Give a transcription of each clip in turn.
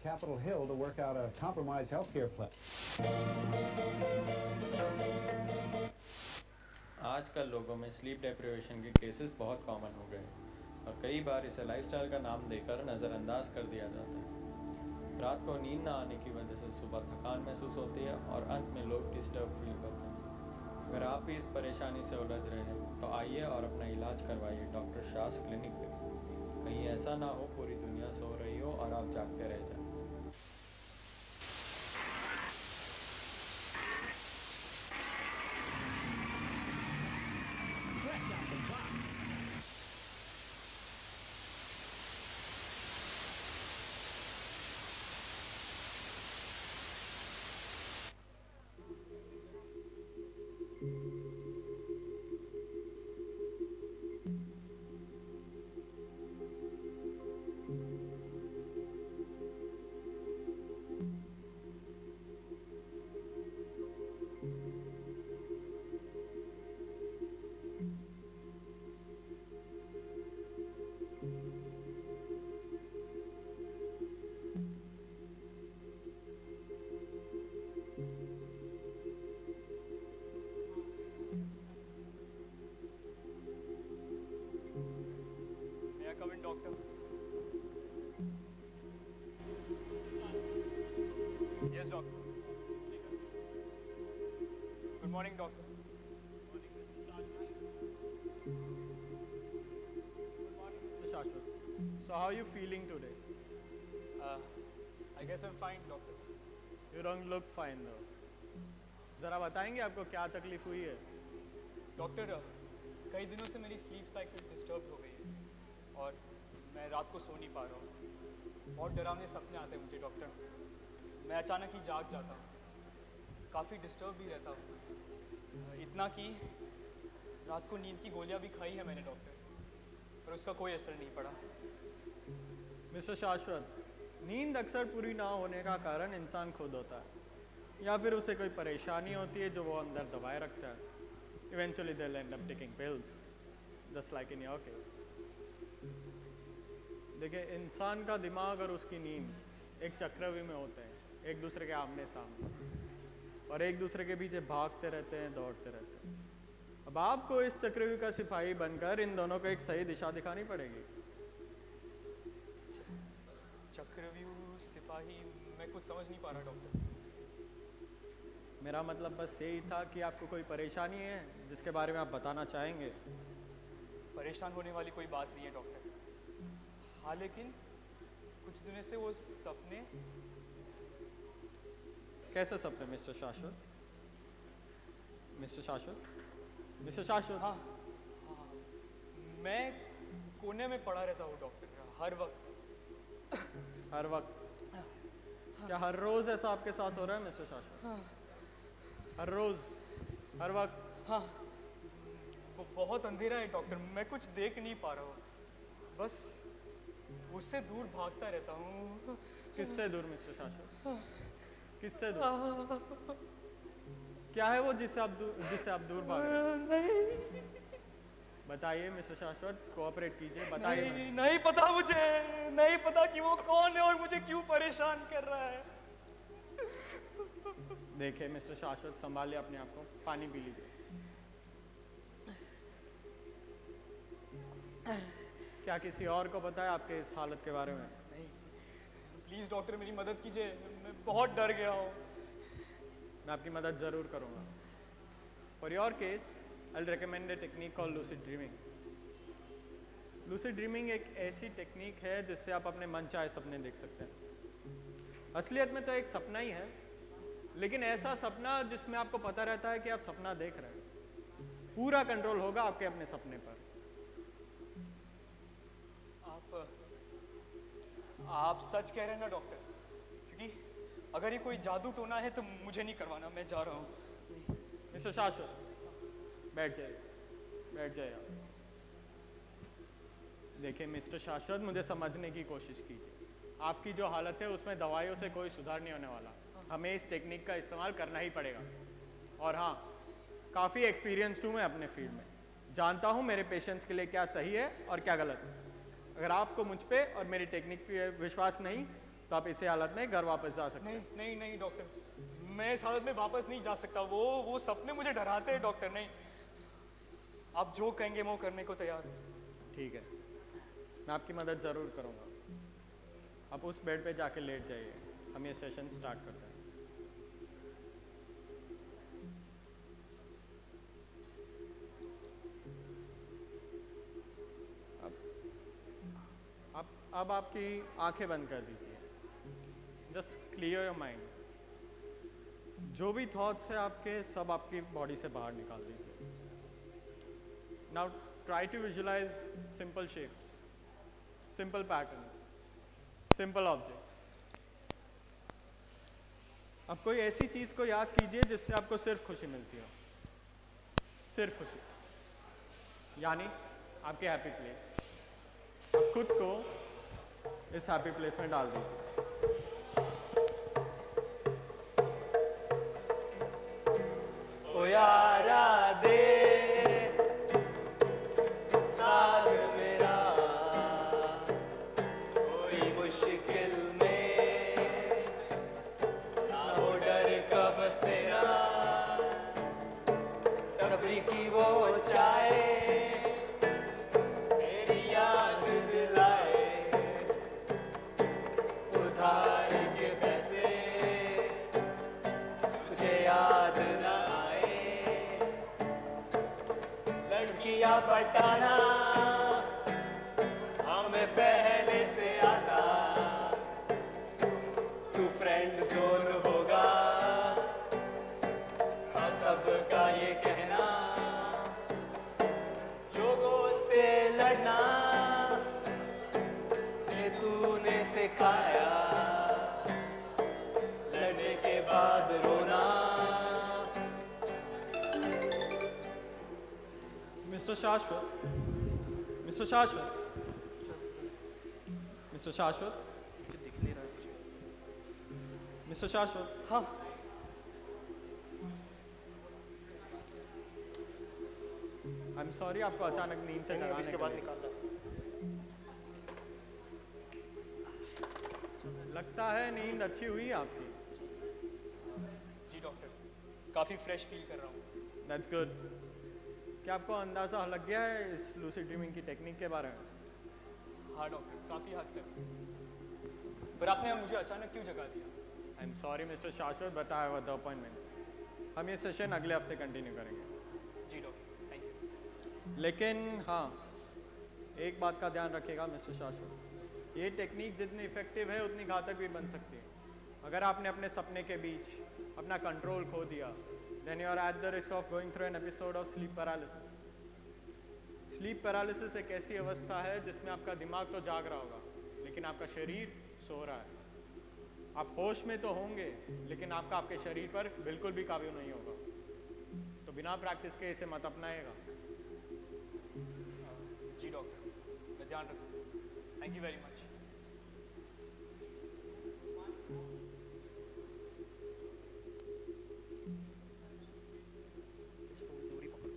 Capitol Hill to work out a compromise healthcare plan. आजकल लोगों में स्लीप डेप्रिवेशन के केसेस बहुत कॉमन हो गए हैं और कई बार इसे लाइफस्टाइल का नाम देकर नज़रअंदाज कर दिया जाता है। रात को नींद ना आने की वजह से सुबह थकान महसूस होती है और अंत में लोग डिस्टर्ब फील करते हैं। अगर आप भी इस परेशानी से उलझ रहे हैं तो आइए और अपना इलाज करवाइए डॉक्टर शास क्लिनिक पे। कहीं ऐसा ना हो पूरी दुनिया सो रही हो और आप जागते रह जाएं। Come in, doctor. Yes, doctor. Good morning, doctor. Mr. Shashwat, so how are you feeling today? I guess I'm fine, doctor. You don't look fine though. जरा बताएंगे आपको क्या तकलीफ हुई है? डॉक्टर, कई दिनों से मेरी स्लीप साइकिल डिस्टर्ब हो गई है और मैं रात को सो नहीं पा रहा हूँ। बहुत डरावने सपने आते हैं मुझे डॉक्टर। मैं अचानक ही जाग जाता हूँ, काफ़ी डिस्टर्ब भी रहता हूँ। इतना कि रात को नींद की गोलियाँ भी खाई है मैंने डॉक्टर, पर उसका कोई असर नहीं पड़ा। मिस्टर शाश्वत, नींद अक्सर पूरी ना होने का कारण इंसान खुद होता है या फिर उसे कोई परेशानी होती है जो वो अंदर दबाए रखता है। Eventually they'll end up taking pills, just like in your case. देखिए, इंसान का दिमाग और उसकी नींद एक चक्रव्यूह में होते हैं, एक दूसरे के आमने सामने, और एक दूसरे के पीछे भागते रहते हैं, दौड़ते रहते हैं। अब आपको इस चक्रव्यूह का सिपाही बनकर इन दोनों को एक सही दिशा दिखानी पड़ेगी। चक्रव्यूह सिपाही, मैं कुछ समझ नहीं पा रहा डॉक्टर। मेरा मतलब बस यही था कि आपको कोई परेशानी है जिसके बारे में आप बताना चाहेंगे। परेशान होने वाली कोई बात नहीं है डॉक्टर। हाँ, लेकिन कुछ दिनों से वो सपने। कैसे सपने मिस्टर शाश्वत? मिस्टर शाश्वत? मिस्टर शाश्वत? हाँ, मैं कोने में पड़ा रहता हूँ डॉक्टर, हर वक्त। हर वक्त? क्या हर रोज ऐसा आपके साथ हो रहा है मिस्टर शाश्वत? हर रोज, हर वक्त? हाँ, बहुत अंधेरा है डॉक्टर, मैं कुछ देख नहीं पा रहा हूँ, बस उससे दूर भागता रहता हूँ। किससे दूर मिस्टर शाश्वत? किससे दूर? क्या है वो जिससे आप दूर भाग रहे हैं? बताइए मिस्टर शाश्वत, कोऑपरेट कीजिए, बताइए। नहीं पता मुझे, नहीं पता कि वो कौन है और मुझे क्यों परेशान कर रहा है। देखिए मिस्टर शाश्वत, संभालिए अपने आप को, पानी पी लीजिए। क्या किसी और को पता है आपके इस हालत के बारे में? नहीं, प्लीज डॉक्टर मेरी मदद कीजिए, मैं बहुत डर गया हूँ। मैं आपकी मदद ज़रूर करूँगा। For your case I will recommend a technique called lucid dreaming. Lucid dreaming एक ऐसी टेक्निक है जिससे आप अपने मन चाहे सपने देख सकते हैं। असलियत में तो एक सपना ही है, लेकिन ऐसा सपना जिसमें आपको पता रहता है कि आप सपना देख रहे हैं। पूरा कंट्रोल होगा आपके अपने सपने पर। आप सच कह रहे हैं ना डॉक्टर? क्योंकि अगर ये कोई जादू टोना है तो मुझे नहीं करवाना, मैं जा रहा हूँ। मिस्टर शाश्वत, बैठ जाइए, बैठ जाइए आप। देखिए मिस्टर शाश्वत, मुझे समझने की कोशिश कीजिए। आपकी जो हालत है उसमें दवाइयों से कोई सुधार नहीं होने वाला। हमें इस टेक्निक का इस्तेमाल करना ही पड़ेगा। और हाँ, काफ़ी एक्सपीरियंस्ड हूँ मैं अपने फील्ड में, जानता हूँ मेरे पेशेंट्स के लिए क्या सही है और क्या गलत। अगर आपको मुझ पे और मेरी टेक्निक पे विश्वास नहीं तो आप इसी हालत में घर वापस जा सकते हैं। नहीं नहीं नहीं डॉक्टर, मैं इस हालत में वापस नहीं जा सकता। वो सपने मुझे डराते हैं डॉक्टर। नहीं, आप जो कहेंगे मैं वो करने को तैयार हूँ। ठीक है, मैं आपकी मदद ज़रूर करूँगा। आप उस बेड पे जाके लेट जाइए, हम ये सेशन स्टार्ट करते हैं। अब आपकी आंखें बंद कर दीजिए। Just clear your mind. जो भी थॉट्स है आपके, सब आपकी बॉडी से बाहर निकाल दीजिए। Now try to visualize simple shapes, simple patterns, simple objects. अब कोई ऐसी चीज़ को याद कीजिए जिससे आपको सिर्फ खुशी मिलती हो, सिर्फ खुशी, यानी आपके हैप्पी प्लेस। आप खुद को इस हैप्पी प्लेस में डाल दीजिए। ओ यारा दे साथ मेरा, कोई मुश्किल में ना हो डर का बसेरा, तबरी की वो चाय मेरी याद दिलाए, उधार के पैसे तुझे याद न आए, लड़कियां पटाना हमें पहले से आता, तू फ्रेंड जोन होगा हाँ सबका ये कहना, लोगों से लड़ना ये तूने सिखाया, लड़ने के बाद रोना। मिस्टर शाश्वत, मिस्टर शाश्वत, मिस्टर शाश्वत, दिख नहीं रहा है कुछ। मिस्टर शाश्वत। हाँ आई एम सॉरी आपको अचानक नींद से नहीं, अब जगाने इसके के बाद लिए। निकालना। लगता है नींद अच्छी हुई आपकी। जी डॉक्टर, काफ़ी फ्रेश फील कर रहा हूँ। That's good. क्या आपको अंदाज़ा लग गया है इस लूसिड ड्रीमिंग की टेक्निक के बारे में? हाँ डॉक्टर, काफ़ी हद तक। पर आपने मुझे अचानक क्यों जगा दिया? आई एम सॉरी मिस्टर शाश्वत, but I have other appointments. हम ये सेशन अगले हफ्ते कंटिन्यू करेंगे। जी डॉक्टर, थैंक यू। लेकिन हाँ, एक बात का ध्यान रखिएगा मिस्टर शाश्वत, ये टेक्निक जितनी इफेक्टिव है उतनी घातक भी बन सकती है। अगर आपने अपने सपने के बीच अपना कंट्रोल खो दिया, then you are at the risk of going through an episode of sleep paralysis. Sleep paralysis एक ऐसी अवस्था है जिसमें आपका दिमाग तो जाग रहा होगा लेकिन आपका शरीर सो रहा है। आप होश में तो होंगे लेकिन आपका आपके शरीर पर बिल्कुल भी काबू नहीं होगा। तो बिना प्रैक्टिस के इसे मत अपनाएगा। जी डॉक्टर, मैं ध्यान रखूँगा। Thank you very much. Stool दूरी पकड़।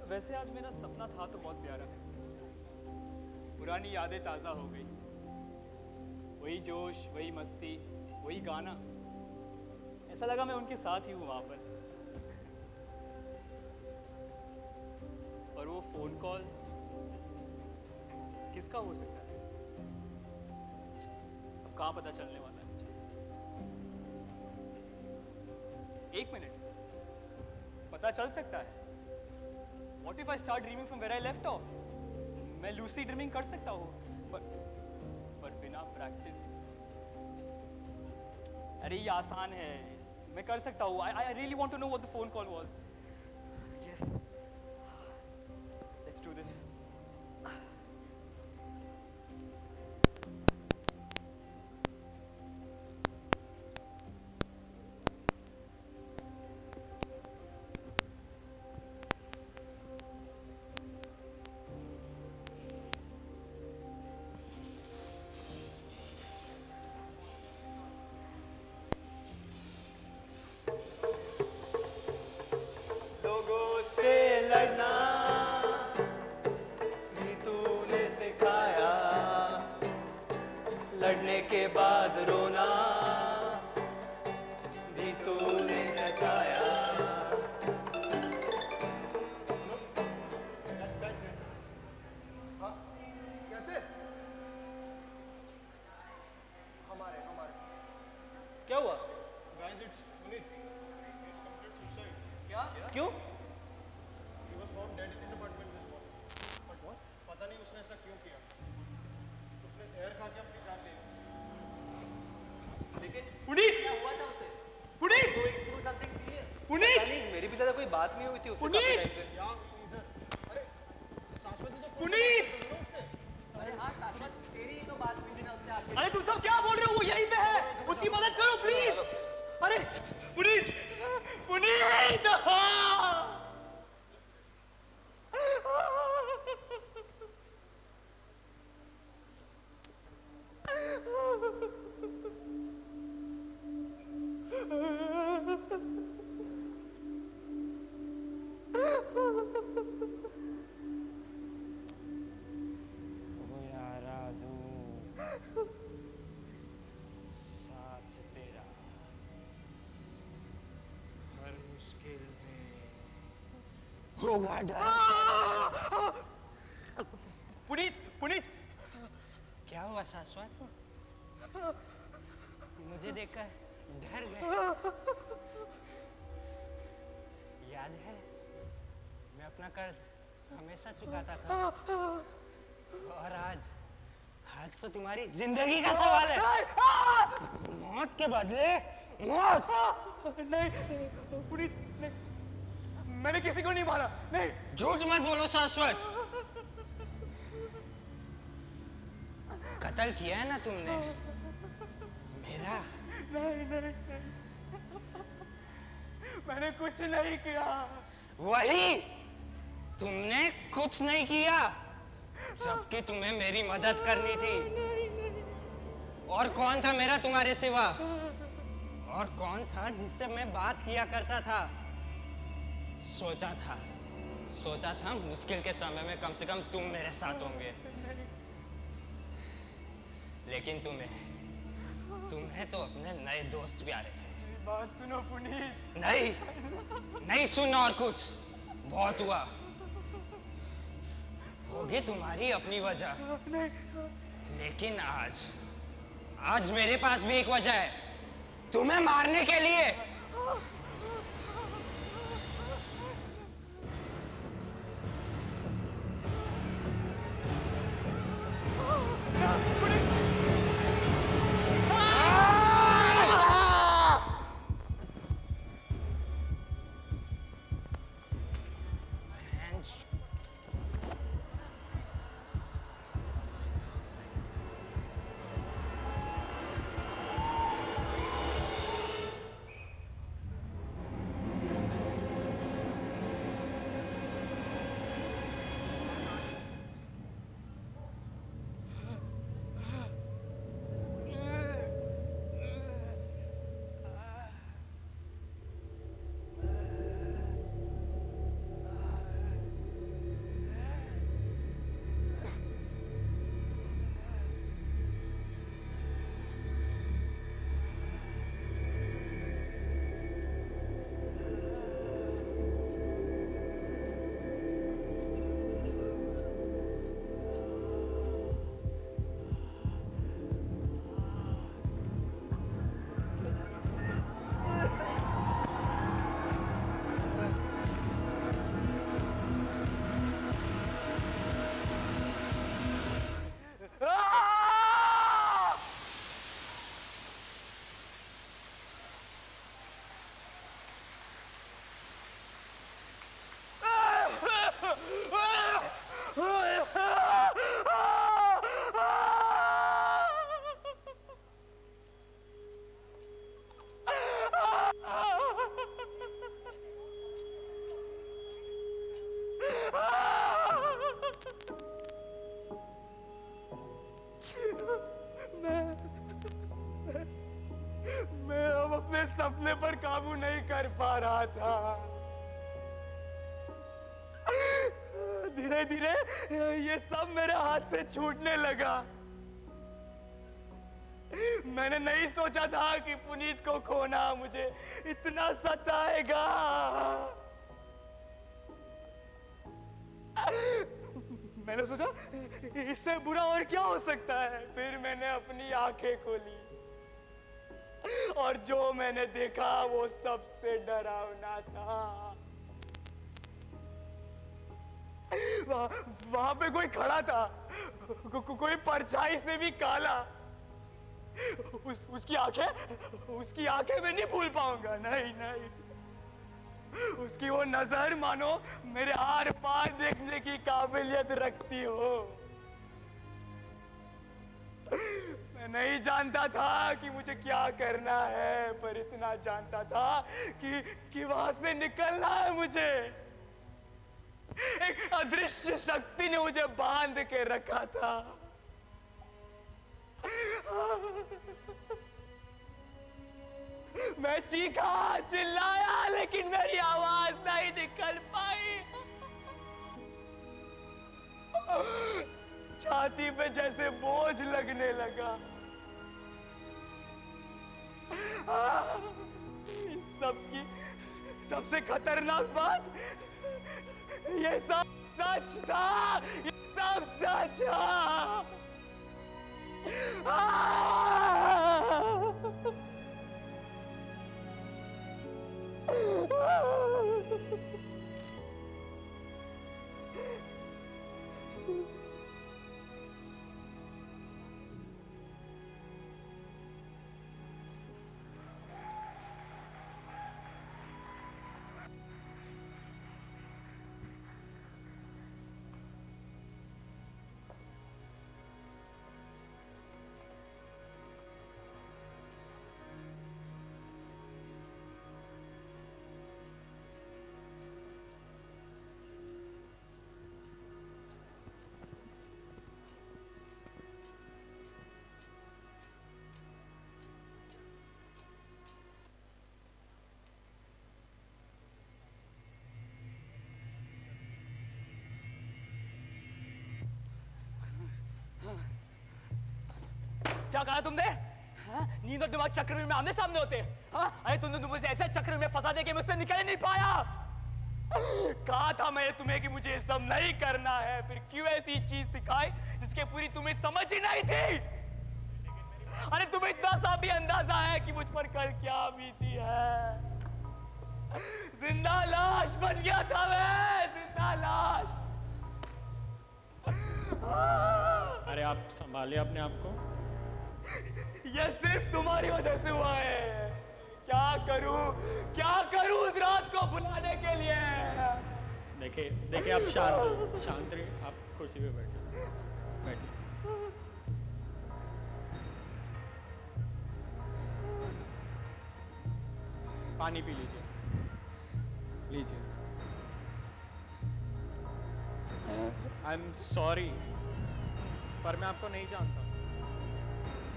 वैसे आज मेरा सपना था तो बहुत प्यारा है। पुरानी यादें ताज़ा हो गई, वही जोश, वही मस्ती, वही गाना। ऐसा लगा मैं उनके साथ ही हूँ वहाँ पर। और वो फ़ोन कॉल किसका हो सकता है? कहाँ पता चलने वाला है मुझे? 1 मिनट पता चल सकता है। What if I start dreaming from where I left off? मैं लूसी ड्रीमिंग कर सकता हूँ, पर बिना प्रैक्टिस। अरे ये आसान है, मैं कर सकता हूँ। I really want to know what the phone call was. Yes. Let's do this. लोगों से लड़ना भी तूने सिखाया, लड़ने के बाद रोना भी तूने जताया। कैसे? हमारे क्या हुआ? guys, it's Puneet. He's committed suicide. क्यों? He was found dead in his apartment this morning. But what? पता नहीं उसने ऐसा क्यों किया। उसने जहर खा के अपनी जान ले ली। लेकिन पुनीत! क्या हुआ था उसे? Puneet! Going through something serious? Puneet! नहीं, मेरी भी ज़्यादा कोई बात नहीं हुई थी उससे पुनीत! काफी टाइम से। या इधर। अरे शाश्वत ने तो पुनीत! चल रहा उससे। अरे हाँ शाश्वत, तेरी ही तो बात हुई थी ना उससे आके। अरे तुम सब क्या बोल रहे हो? वो यहीं पे है, उसकी मदद करो प्लीज। अरे पुनीत! पुनीत! ओ यारा दूं साथ तेरा हर मुश्किल में होगा डर। पुनीत! पुनीत! क्या हुआ शाश्वत? मुझे देखकर डर गए? याद है मैं अपना कर्ज हमेशा चुकाता था, और आज तो तुम्हारी जिंदगी का सवाल है। मौत के बदले मौत। नहीं पुनीत, नहीं, मैंने किसी को नहीं मारा। नहीं। झूठ मत बोलो शाश्वत। कत्ल किया है ना तुमने मेरा? नहीं नहीं नहीं, मैंने कुछ नहीं किया। वही, तुमने कुछ नहीं किया, जबकि तुम्हें मेरी मदद करनी थी। और कौन था मेरा तुम्हारे सिवा? और कौन था जिससे मैं बात किया करता था? सोचा था मुश्किल के समय में कम से कम तुम मेरे साथ होंगे। लेकिन तुम्हें तो अपने नए दोस्त प्यारे थे। बात सुनो पुनीत। नहीं सुनना और कुछ। बहुत हुआ। होगी तुम्हारी अपनी वजह, लेकिन आज मेरे पास भी एक वजह है तुम्हें मारने के लिए। काबू नहीं कर पा रहा था। धीरे धीरे ये सब मेरे हाथ से छूटने लगा। मैंने नहीं सोचा था कि पुनीत को खोना मुझे इतना सताएगा। मैंने सोचा इससे बुरा और क्या हो सकता है। फिर मैंने अपनी आंखें खोली और जो मैंने देखा वो सबसे डरावना था। वहां पे कोई खड़ा था, कोई परछाई से भी काला। उसकी आंखें मैं नहीं भूल पाऊंगा। नहीं नहीं, उसकी वो नजर मानो मेरे आर पार देखने की काबिलियत रखती हो। मैं नहीं जानता था कि मुझे क्या करना है, पर इतना जानता था कि वहां से निकलना है मुझे। एक अदृश्य शक्ति ने मुझे बांध के रखा था। मैं चीखा, चिल्लाया, लेकिन मेरी आवाज नहीं निकल पाई। छाती पे जैसे बोझ लगने लगा। इस सब की सबसे खतरनाक बात, ये सब सच था। ये सब सच था। क्या कहा तुमने? नींद और दिमाग चक्रव्यूह में आमने सामने होते हैं। अरे तुमने मुझे ऐसे चक्र में फंसा दिया कि मुझसे निकल ही नहीं पाया। कहा था मैं तुम्हें कि मुझे ये सब नहीं करना है, फिर क्यों ऐसी चीज सिखाई जिसके पूरी तुम्हें समझ ही नहीं थी। अरे तुम्हें इतना सा भी अंदाजा है कि मुझ पर कल क्या बीती है। जिंदा लाश बन गया था मैं, जिंदा लाश। अरे आप संभालिए अपने आप को। ये सिर्फ तुम्हारी वजह से हुआ है। क्या करूं उस रात को भुलाने के लिए। देखिए आप शांत रहिए। आप कुर्सी पे बैठ जाइए, बैठिए। पानी पी लीजिए। आई एम सॉरी, पर मैं आपको नहीं जानता।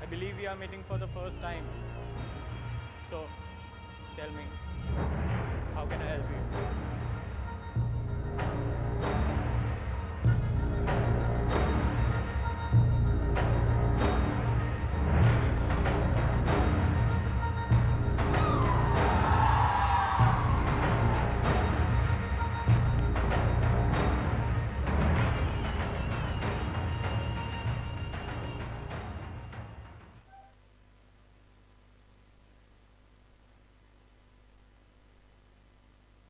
I believe we are meeting for the first time. So, tell me,